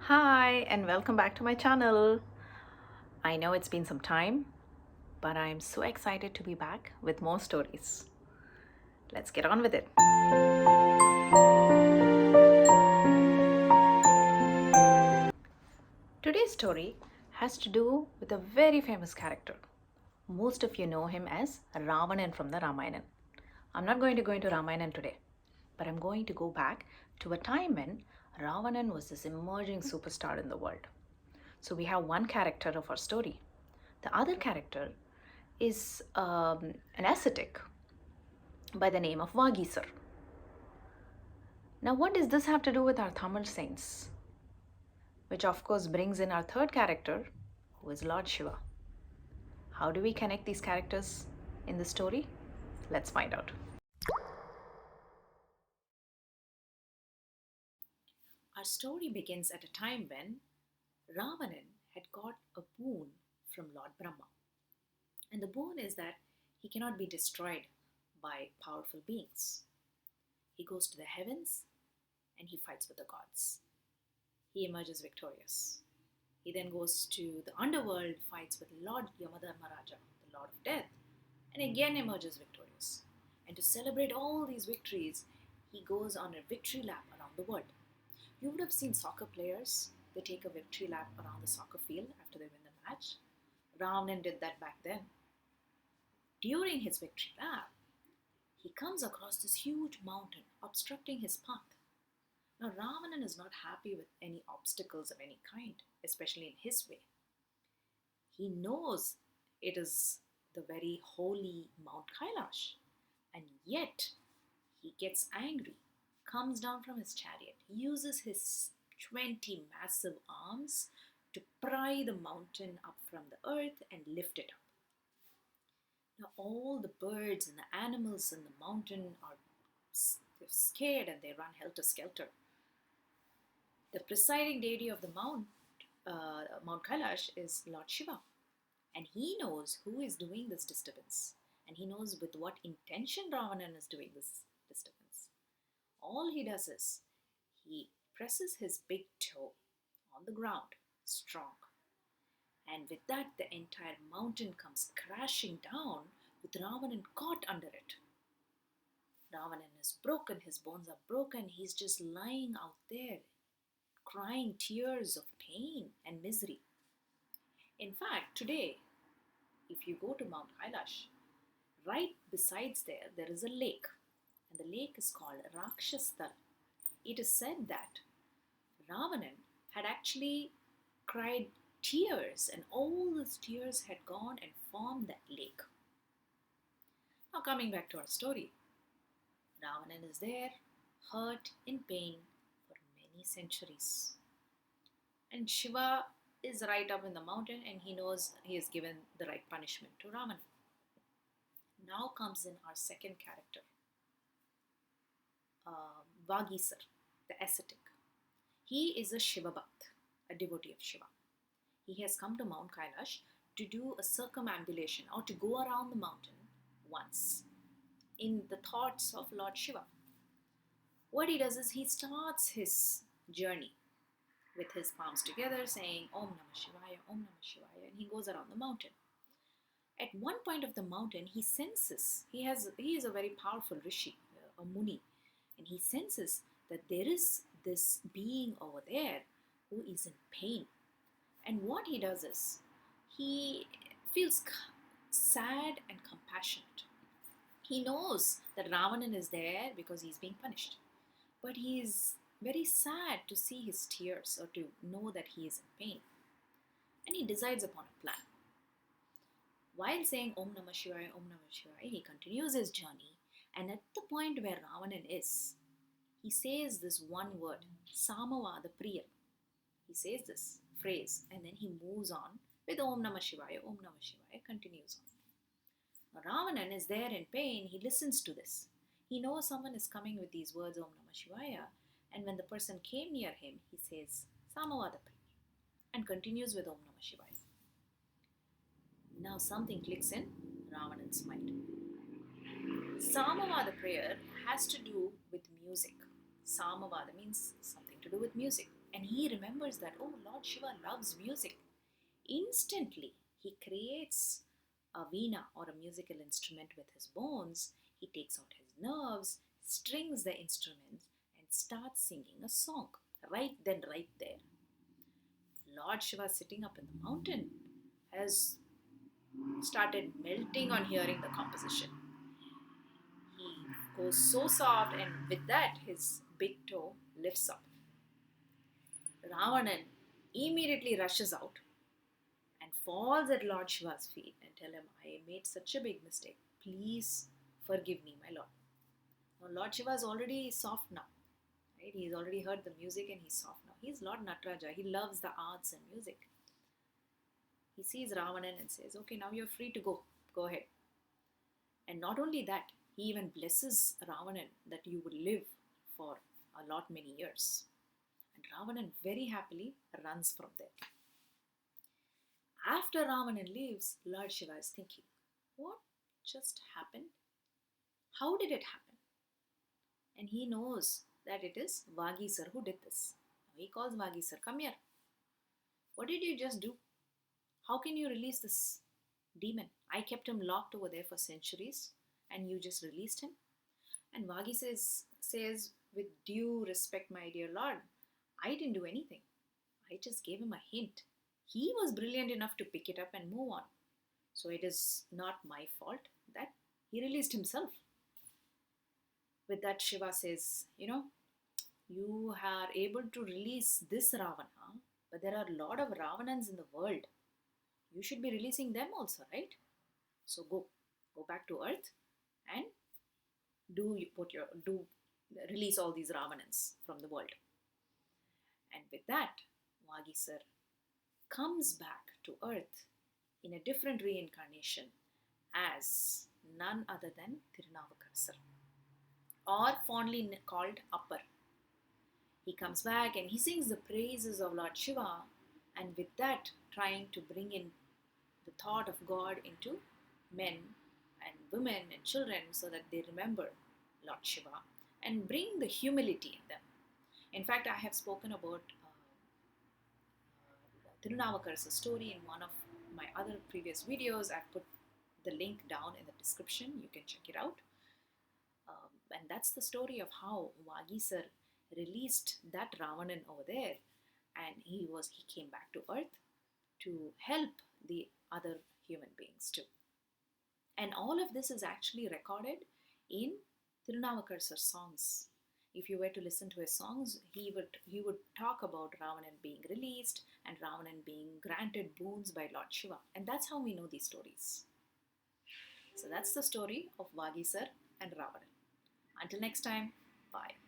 Hi, and welcome back to my channel. I know it's been some time, but I'm so excited to be back with more stories. Let's get on with it. Today's story has to do with a very famous character. Most of you know him as Ravanan from the Ramayan. I'm not going to go into Ramayan today, but I'm going to go back to a time when Ravanan was this emerging superstar in the world. So we have one character of our story. The other character is an ascetic by the name of Vageesar. Now, what does this have to do with our Tamil saints? Which, of course, brings in our third character, who is Lord Shiva. How do we connect these characters in the story? Let's find out. Our story begins at a time when Ravanan had got a boon from Lord Brahma. And the boon is that he cannot be destroyed by powerful beings. He goes to the heavens and he fights with the gods. He emerges victorious. He then goes to the underworld, fights with Lord Yamadharmaraja, the Lord of Death, and again emerges victorious. And to celebrate all these victories, he goes on a victory lap around the world. You would have seen soccer players, they take a victory lap around the soccer field after they win the match. Ravanan did that back then. During his victory lap, he comes across this huge mountain obstructing his path. Now, Ravanan is not happy with any obstacles of any kind, especially in his way. He knows it is the very holy Mount Kailash, and yet he gets angry, comes down from his chariot, uses his 20 massive arms to pry the mountain up from the earth and lift it up. Now, all the birds and the animals in the mountain are scared and they run helter skelter. The presiding deity of the Mount Kailash, is Lord Shiva, and he knows who is doing this disturbance, and he knows with what intention Ravanan is doing this disturbance. All he does is he presses his big toe on the ground, strong, and with that the entire mountain comes crashing down with Ravanan caught under it. Ravanan is broken, his bones are broken, he's just lying out there crying tears of pain and misery. In fact, today, if you go to Mount Kailash, right besides there is a lake, and the lake is called Rakshasthal. It is said that Ravanan had actually cried tears, and all those tears had gone and formed that lake. Now, coming back to our story, Ravanan is there, hurt, in pain for many centuries. And Shiva is right up in the mountain and he knows he has given the right punishment to Raman. Now comes in our second character, Vageesar, the ascetic. He is a Shiva Bhaktha, a devotee of Shiva. He has come to Mount Kailash to do a circumambulation or to go around the mountain once in the thoughts of Lord Shiva. What he does is he starts his journey with his palms together saying Om Namah Shivaya, Om Namah Shivaya, and he goes around the mountain. At one point of the mountain, he senses, he is a very powerful rishi, a muni, and he senses that there is this being over there who is in pain. And what he does is, he feels sad and compassionate. He knows that Ravanan is there because he's being punished. But he is very sad to see his tears or to know that he is in pain. And he decides upon a plan. While saying Om Namah Shivaya, Om Namah Shivaya, he continues his journey, and at the point where Ravanan is, he says this one word, Samavada Priya. He says this phrase and then he moves on with Om Namah Shivaya, Om Namah Shivaya, continues on. Now, Ravanan is there in pain, he listens to this. He knows someone is coming with these words Om Namah Shivaya, and when the person came near him, he says Samavada Priya and continues with Om Namah Shivaya. Now something clicks in Ravanan's mind. Samavada prayer has to do with music. Samavada means something to do with music. And he remembers that, oh, Lord Shiva loves music. Instantly, he creates a veena or a musical instrument with his bones. He takes out his nerves, strings the instrument, and starts singing a song. Right then, right there. Lord Shiva, sitting up in the mountain, has started melting on hearing the composition. He goes so soft, and with that, his big toe lifts up. Ravanan immediately rushes out and falls at Lord Shiva's feet and tell him, I made such a big mistake. Please forgive me, my Lord. Now, Lord Shiva is already soft now. Right? He's already heard the music and he's soft now. He's Lord Nataraja. He loves the arts and music. He sees Ravanan and says, okay, now you're free to go. Go ahead. And not only that, he even blesses Ravanan that you will live for a lot many years. And Ravanan very happily runs from there. After Ravanan leaves, Lord Shiva is thinking, what just happened? How did it happen? And he knows that it is Vageesar who did this. He calls Vageesar, come here. What did you just do? How can you release this demon? I kept him locked over there for centuries and you just released him. And Vageesar says, with due respect, my dear Lord, I didn't do anything. I just gave him a hint. He was brilliant enough to pick it up and move on. So it is not my fault that he released himself. With that, Shiva says, you are able to release this Ravana, but there are a lot of Ravanans in the world. You should be releasing them also, right? So go back to earth and release all these Ravanans from the world. And with that, Vageesar comes back to earth in a different reincarnation as none other than Thirunavukkarasar, or fondly called Appar. He comes back and he sings the praises of Lord Shiva, and with that trying to bring in the thought of God into men and women and children so that they remember Lord Shiva and bring the humility in them. In fact, I have spoken about Thirunavukkarasar's story in one of my other previous videos. I've put the link down in the description. You can check it out. And that's the story of how Vageesar released that Ravanan over there, and he came back to earth to help the other human beings too. And all of this is actually recorded in Thirunavukkarasar's songs. If you were to listen to his songs, he would talk about Ravanan being released and Ravanan being granted boons by Lord Shiva. And that's how we know these stories. So that's the story of Vageesar and Ravanan. Until next time, bye.